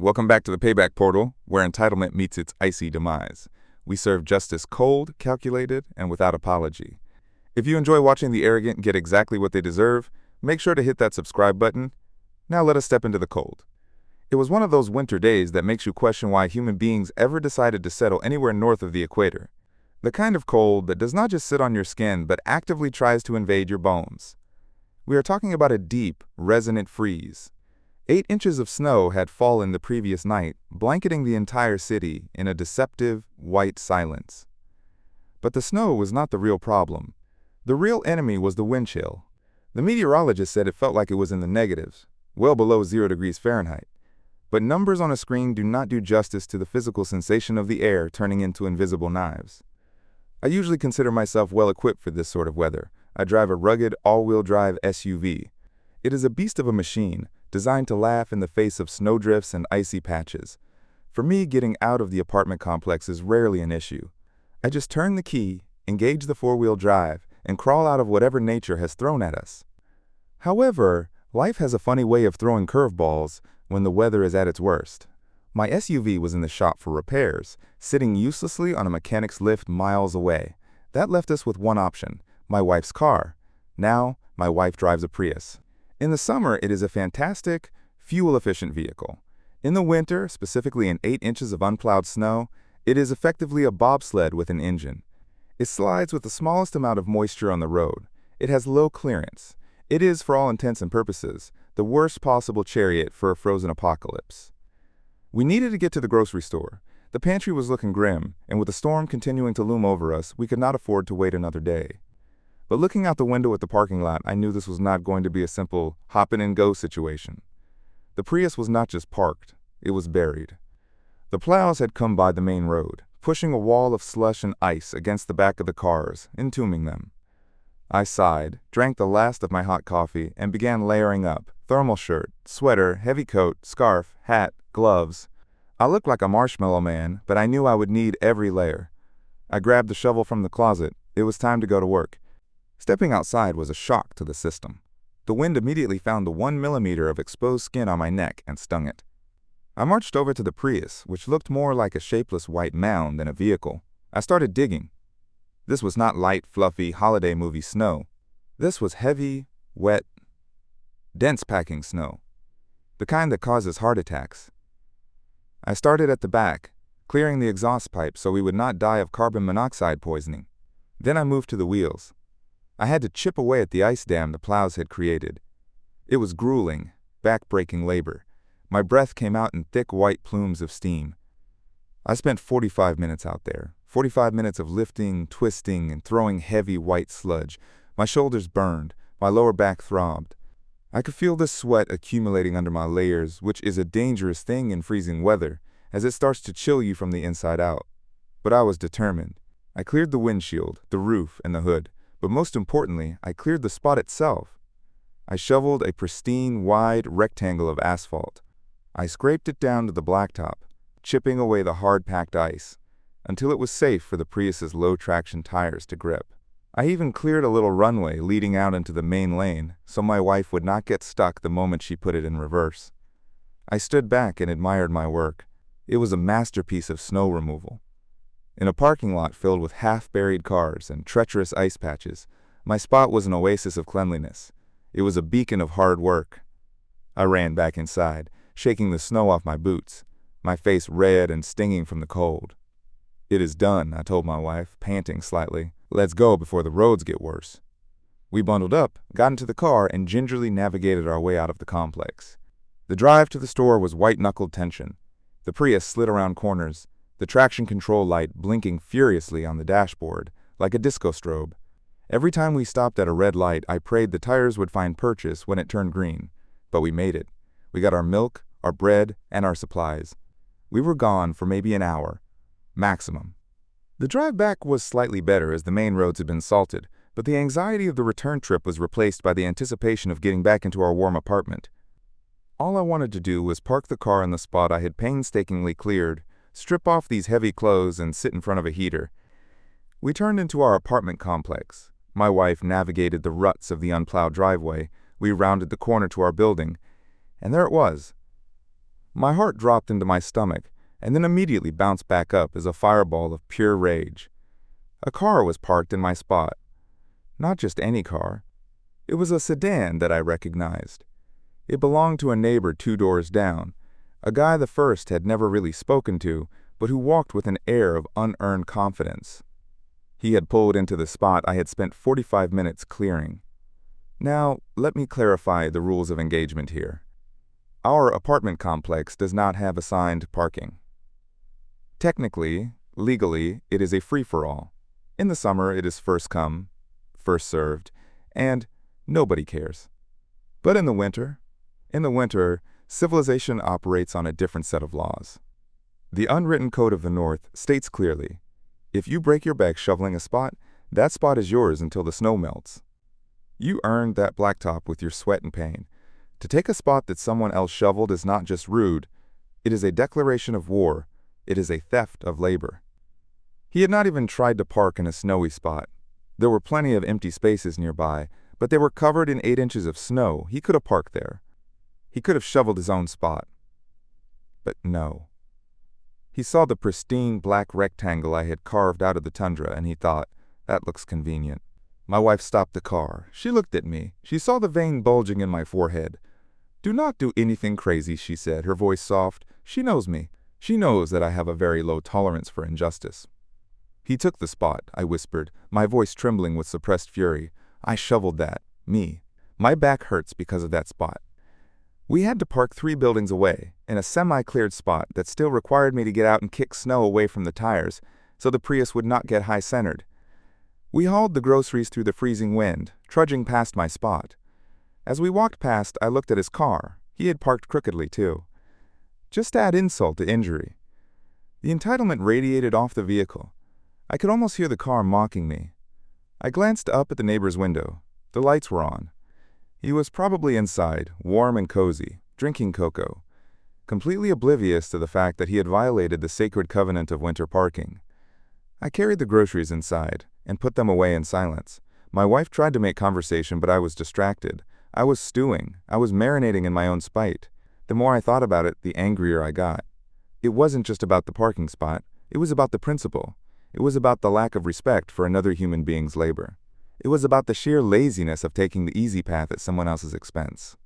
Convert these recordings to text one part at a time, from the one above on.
Welcome back to the Payback Portal, where entitlement meets its icy demise. We serve justice cold, calculated, and without apology. If you enjoy watching the arrogant get exactly what they deserve, make sure to hit that subscribe button. Now let us step into the cold. It was one of those winter days that makes you question why human beings ever decided to settle anywhere north of the equator. The kind of cold that does not just sit on your skin but actively tries to invade your bones. We are talking about a deep, resonant freeze. 8 inches of snow had fallen the previous night, blanketing the entire city in a deceptive, white silence. But the snow was not the real problem. The real enemy was the wind chill. The meteorologist said it felt like it was in the negatives, well below 0 degrees Fahrenheit. But numbers on a screen do not do justice to the physical sensation of the air turning into invisible knives. I usually consider myself well equipped for this sort of weather. I drive a rugged, all-wheel drive SUV. It is a beast of a machine, designed to laugh in the face of snowdrifts and icy patches. For me, getting out of the apartment complex is rarely an issue. I just turn the key, engage the four-wheel drive, and crawl out of whatever nature has thrown at us. However, life has a funny way of throwing curveballs when the weather is at its worst. My SUV was in the shop for repairs, sitting uselessly on a mechanic's lift miles away. That left us with one option: my wife's car. Now, my wife drives a Prius. In the summer, it is a fantastic, fuel-efficient vehicle. In the winter, specifically in 8 inches of unplowed snow, it is effectively a bobsled with an engine. It slides with the smallest amount of moisture on the road. It has low clearance. It is, for all intents and purposes, the worst possible chariot for a frozen apocalypse. We needed to get to the grocery store. The pantry was looking grim, and with the storm continuing to loom over us, we could not afford to wait another day. But looking out the window at the parking lot, I knew this was not going to be a simple hop-in-and-go situation. The Prius was not just parked, it was buried. The plows had come by the main road, pushing a wall of slush and ice against the back of the cars, entombing them. I sighed, drank the last of my hot coffee, and began layering up: thermal shirt, sweater, heavy coat, scarf, hat, gloves. I looked like a marshmallow man, but I knew I would need every layer. I grabbed the shovel from the closet. It was time to go to work. Stepping outside was a shock to the system. The wind immediately found the 1 millimeter of exposed skin on my neck and stung it. I marched over to the Prius, which looked more like a shapeless white mound than a vehicle. I started digging. This was not light, fluffy, holiday movie snow. This was heavy, wet, dense-packing snow, the kind that causes heart attacks. I started at the back, clearing the exhaust pipe so we would not die of carbon monoxide poisoning. Then I moved to the wheels. I had to chip away at the ice dam the plows had created. It was grueling, back-breaking labor. My breath came out in thick white plumes of steam. I spent 45 minutes out there, 45 minutes of lifting, twisting, and throwing heavy white sludge. My shoulders burned, my lower back throbbed. I could feel the sweat accumulating under my layers, which is a dangerous thing in freezing weather, as it starts to chill you from the inside out. But I was determined. I cleared the windshield, the roof, and the hood. But most importantly, I cleared the spot itself. I shoveled a pristine, wide rectangle of asphalt. I scraped it down to the blacktop, chipping away the hard-packed ice, until it was safe for the Prius's low-traction tires to grip. I even cleared a little runway leading out into the main lane, so my wife would not get stuck the moment she put it in reverse. I stood back and admired my work. It was a masterpiece of snow removal. In a parking lot filled with half-buried cars and treacherous ice patches, my spot was an oasis of cleanliness. It was a beacon of hard work. I ran back inside, shaking the snow off my boots, my face red and stinging from the cold. "It is done," I told my wife, panting slightly. "Let's go before the roads get worse." We bundled up, got into the car, and gingerly navigated our way out of the complex. The drive to the store was white-knuckled tension. The Prius slid around corners, the traction control light blinking furiously on the dashboard, like a disco strobe. Every time we stopped at a red light, I prayed the tires would find purchase when it turned green. But we made it. We got our milk, our bread, and our supplies. We were gone for maybe an hour, maximum. The drive back was slightly better as the main roads had been salted, but the anxiety of the return trip was replaced by the anticipation of getting back into our warm apartment. All I wanted to do was park the car in the spot I had painstakingly cleared, strip off these heavy clothes, and sit in front of a heater. We turned into our apartment complex. My wife navigated the ruts of the unplowed driveway. We rounded the corner to our building, and there it was. My heart dropped into my stomach and then immediately bounced back up as a fireball of pure rage. A car was parked in my spot. Not just any car. It was a sedan that I recognized. It belonged to a neighbor 2 doors down, a guy the first had never really spoken to, but who walked with an air of unearned confidence. He had pulled into the spot I had spent 45 minutes clearing. Now, let me clarify the rules of engagement here. Our apartment complex does not have assigned parking. Technically, legally, it is a free-for-all. In the summer, it is first come, first served, and nobody cares. But in the winter, civilization operates on a different set of laws. The unwritten code of the North states clearly, if you break your back shoveling a spot, that spot is yours until the snow melts. You earned that blacktop with your sweat and pain. To take a spot that someone else shoveled is not just rude, it is a declaration of war, it is a theft of labor. He had not even tried to park in a snowy spot. There were plenty of empty spaces nearby, but they were covered in 8 inches of snow. He could have parked there. He could have shoveled his own spot. But no. He saw the pristine black rectangle I had carved out of the tundra, and he thought, that looks convenient. My wife stopped the car. She looked at me. She saw the vein bulging in my forehead. Do not do anything crazy, she said, her voice soft. She knows me. She knows that I have a very low tolerance for injustice. He took the spot, I whispered, my voice trembling with suppressed fury. I shoveled that. Me. My back hurts because of that spot. We had to park 3 buildings away, in a semi-cleared spot that still required me to get out and kick snow away from the tires, so the Prius would not get high-centered. We hauled the groceries through the freezing wind, trudging past my spot. As we walked past, I looked at his car. He had parked crookedly, too. Just add insult to injury. The entitlement radiated off the vehicle. I could almost hear the car mocking me. I glanced up at the neighbor's window. The lights were on. He was probably inside, warm and cozy, drinking cocoa, completely oblivious to the fact that he had violated the sacred covenant of winter parking. I carried the groceries inside and put them away in silence. My wife tried to make conversation, but I was distracted. I was stewing. I was marinating in my own spite. The more I thought about it, the angrier I got. It wasn't just about the parking spot. It was about the principle. It was about the lack of respect for another human being's labor. It was about the sheer laziness of taking the easy path at someone else's expense.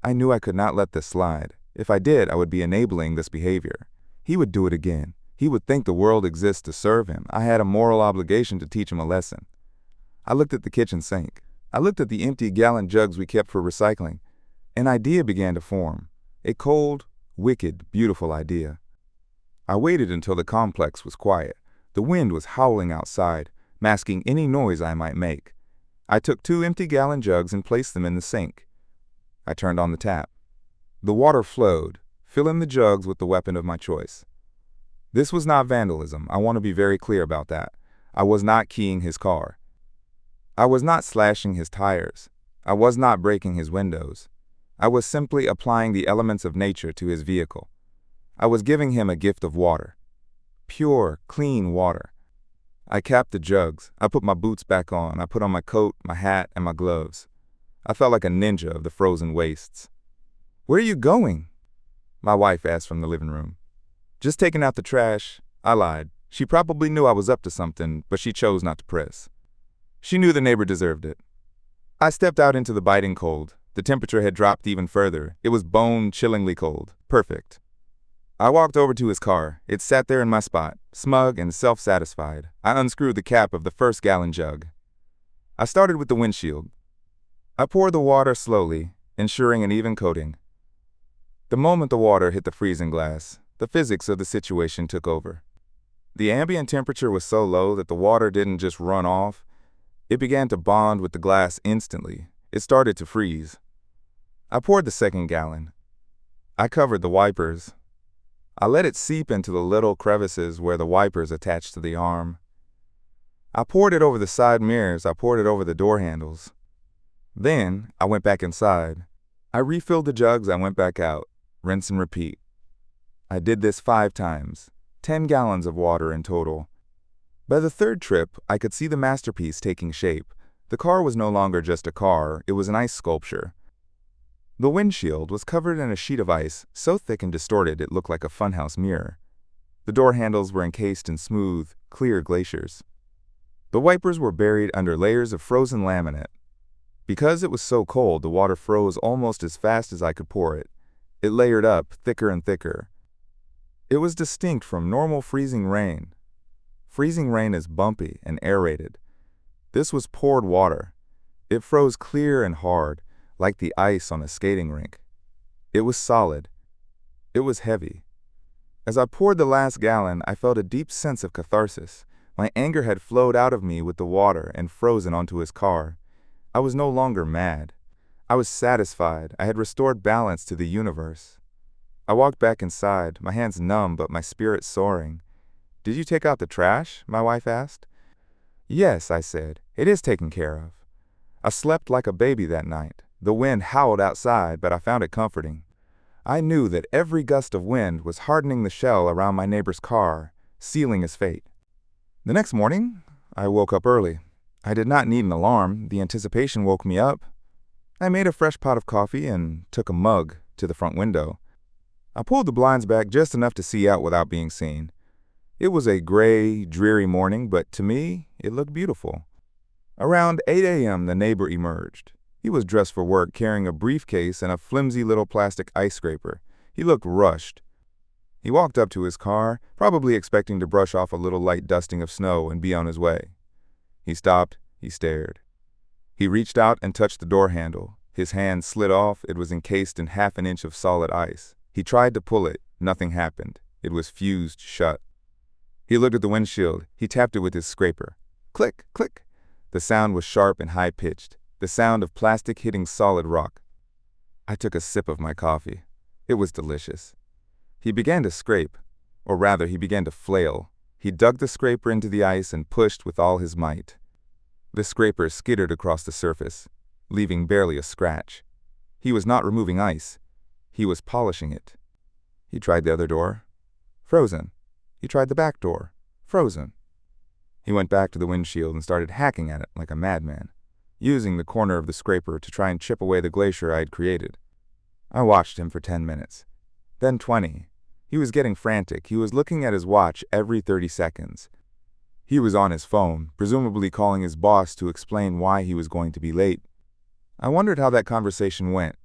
I knew I could not let this slide. If I did, I would be enabling this behavior. He would do it again. He would think the world exists to serve him. I had a moral obligation to teach him a lesson. I looked at the kitchen sink. I looked at the empty gallon jugs we kept for recycling. An idea began to form. A cold, wicked, beautiful idea. I waited until the complex was quiet. The wind was howling outside, masking any noise I might make. I took 2 empty gallon jugs and placed them in the sink. I turned on the tap. The water flowed, filling the jugs with the weapon of my choice. This was not vandalism. I want to be very clear about that. I was not keying his car. I was not slashing his tires. I was not breaking his windows. I was simply applying the elements of nature to his vehicle. I was giving him a gift of water. Pure, clean water. I capped the jugs. I put my boots back on. I put on my coat, my hat, and my gloves. I felt like a ninja of the frozen wastes. Where are you going? My wife asked from the living room. Just taking out the trash. I lied. She probably knew I was up to something, but she chose not to press. She knew the neighbor deserved it. I stepped out into the biting cold. The temperature had dropped even further. It was bone-chillingly cold. Perfect. I walked over to his car. It sat there in my spot, smug and self-satisfied. I unscrewed the cap of the first gallon jug. I started with the windshield. I poured the water slowly, ensuring an even coating. The moment the water hit the freezing glass, the physics of the situation took over. The ambient temperature was so low that the water didn't just run off. It began to bond with the glass instantly. It started to freeze. I poured the second gallon. I covered the wipers. I let it seep into the little crevices where the wipers attached to the arm. I poured it over the side mirrors. I poured it over the door handles. Then I went back inside. I refilled the jugs. I went back out. Rinse and repeat. I did this 5 times, 10 gallons of water in total. By the 3rd trip, I could see the masterpiece taking shape. The car was no longer just a car. It was an ice sculpture. The windshield was covered in a sheet of ice so thick and distorted it looked like a funhouse mirror. The door handles were encased in smooth, clear glaciers. The wipers were buried under layers of frozen laminate. Because it was so cold, the water froze almost as fast as I could pour it. It layered up, thicker and thicker. It was distinct from normal freezing rain. Freezing rain is bumpy and aerated. This was poured water. It froze clear and hard, like the ice on a skating rink. It was solid. It was heavy. As I poured the last gallon, I felt a deep sense of catharsis. My anger had flowed out of me with the water and frozen onto his car. I was no longer mad. I was satisfied. I had restored balance to the universe. I walked back inside, my hands numb but my spirit soaring. "Did you take out the trash?" my wife asked. "Yes," I said. "It is taken care of." I slept like a baby that night. The wind howled outside, but I found it comforting. I knew that every gust of wind was hardening the shell around my neighbor's car, sealing his fate. The next morning, I woke up early. I did not need an alarm. The anticipation woke me up. I made a fresh pot of coffee and took a mug to the front window. I pulled the blinds back just enough to see out without being seen. It was a gray, dreary morning, but to me, it looked beautiful. Around 8 a.m., the neighbor emerged. He was dressed for work, carrying a briefcase and a flimsy little plastic ice scraper. He looked rushed. He walked up to his car, probably expecting to brush off a little light dusting of snow and be on his way. He stopped. He stared. He reached out and touched the door handle. His hand slid off. It was encased in half an inch of solid ice. He tried to pull it. Nothing happened. It was fused shut. He looked at the windshield. He tapped it with his scraper. Click, click. The sound was sharp and high-pitched, the sound of plastic hitting solid rock. I took a sip of my coffee. It was delicious. He began to scrape, or rather, he began to flail. He dug the scraper into the ice and pushed with all his might. The scraper skittered across the surface, leaving barely a scratch. He was not removing ice. He was polishing it. He tried the other door. Frozen. He tried the back door. Frozen. He went back to the windshield and started hacking at it like a madman, using the corner of the scraper to try and chip away the glacier I had created. I watched him for 10 minutes, then 20. He was getting frantic. He was looking at his watch every 30 seconds. He was on his phone, presumably calling his boss to explain why he was going to be late. I wondered how that conversation went.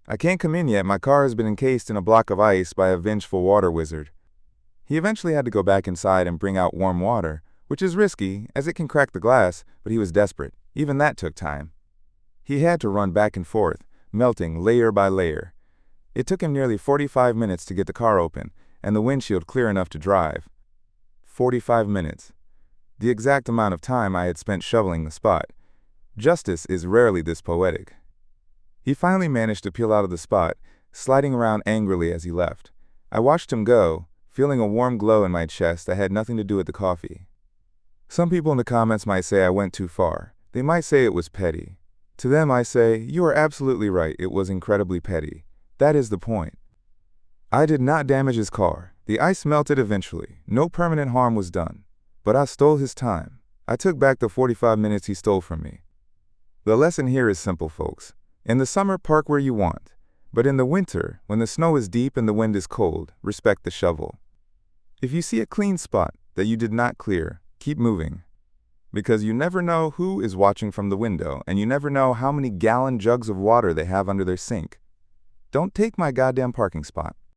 "I can't come in yet. My car has been encased in a block of ice by a vengeful water wizard." He eventually had to go back inside and bring out warm water, which is risky, as it can crack the glass, but he was desperate. Even that took time. He had to run back and forth, melting layer by layer. It took him nearly 45 minutes to get the car open, and the windshield clear enough to drive. 45 minutes. The exact amount of time I had spent shoveling the spot. Justice is rarely this poetic. He finally managed to peel out of the spot, sliding around angrily as he left. I watched him go, feeling a warm glow in my chest that had nothing to do with the coffee. Some people in the comments might say I went too far. They might say it was petty. To them I say, you are absolutely right, it was incredibly petty. That is the point. I did not damage his car. The ice melted eventually. No permanent harm was done. But I stole his time. I took back the 45 minutes he stole from me. The lesson here is simple, folks. In the summer, park where you want. But in the winter, when the snow is deep and the wind is cold, respect the shovel. If you see a clean spot that you did not clear, keep moving. Because you never know who is watching from the window, and you never know how many gallon jugs of water they have under their sink. Don't take my goddamn parking spot.